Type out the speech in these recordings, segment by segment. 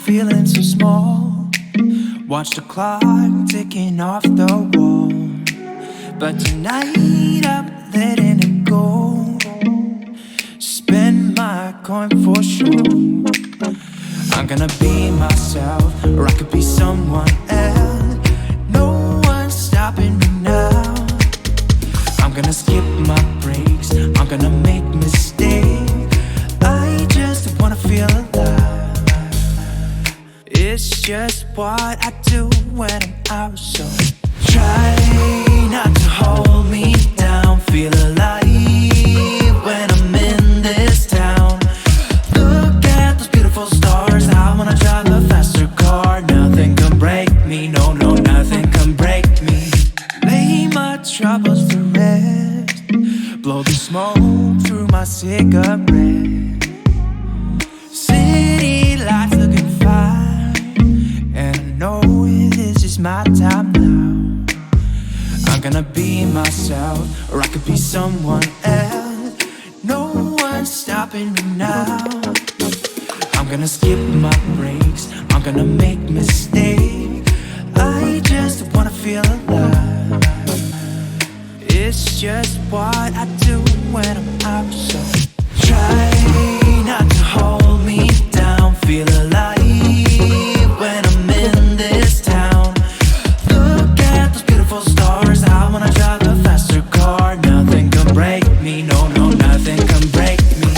feeling so small. Watch the clock ticking off the wall. But tonight I'm letting it go. Spend my coin for sure. I'm gonna be myself, or I could be someone else. No one's stopping me now. I'm gonna skip my breaks, I'm gonna make mistakes. I just wanna feel alive. It's just what I do when I'm out, so try not to hold me down. Feel alive when I'm in this town. Look at those beautiful stars. I wanna drive a faster car. Nothing can break me, no, no, nothing can break me. Lay my troubles to rest. Blow the smoke through my cigarette. City lights looking fine, and I know this is my time now. I'm gonna be myself, or I could be someone else. No one's stopping me now. I'm gonna skip my breaks, I'm gonna make mistakes. I just wanna feel alive. It's just what I do when I'm out, so try not to hold me down. Feel alive when I'm in this town. Look at those beautiful stars. I wanna drive a faster car. Nothing can break me, no, no, nothing can break me.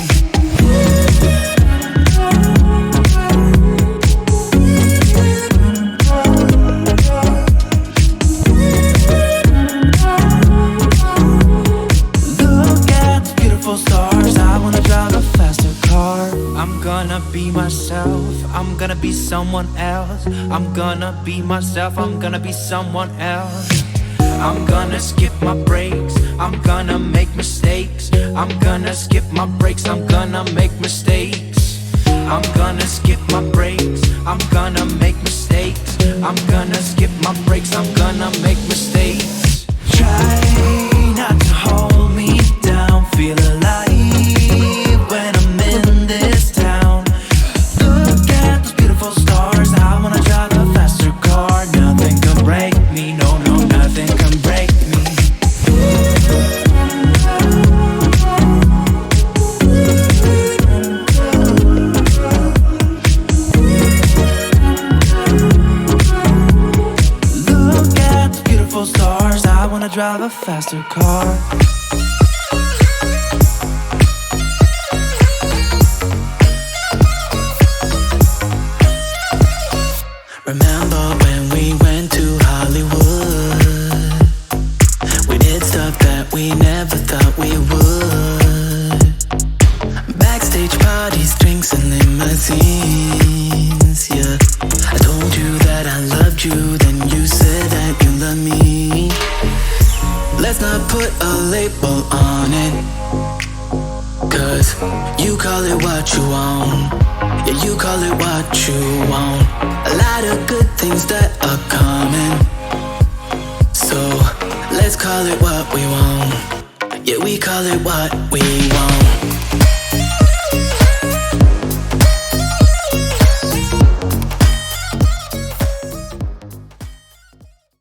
Look at the beautiful stars. I wanna drive a faster car. I'm gonna be myself, I'm gonna be someone else. I'm gonna be myself, I'm gonna be someone else. I'm gonna skip my breaks, I'm gonna make mistakes. I'm gonna skip my breaks, I'm gonna make mistakes. I'm gonna skip my breaks, I'm gonna make mistakes. I'm gonna skip my breaks, I'm gonna make mistakes. Try not to hold me down. Feel alive when I'm in this town. Look at those beautiful stars. I wanna drive a faster car. Nothing can break me, no, no, nothing can break me. Look at the beautiful stars. I wanna drive a faster car. Remember when we went to Hollywood? We did stuff that we never thought we would. Backstage parties, drinks and limousines, yeah. I told you that I loved you, then you said that you love me. Let's not put a label on it, 'cause you call it what you want. Yeah, you call it what you want. A lot of good things that are coming, so let's call it what we want. Yeah, we call it what we want.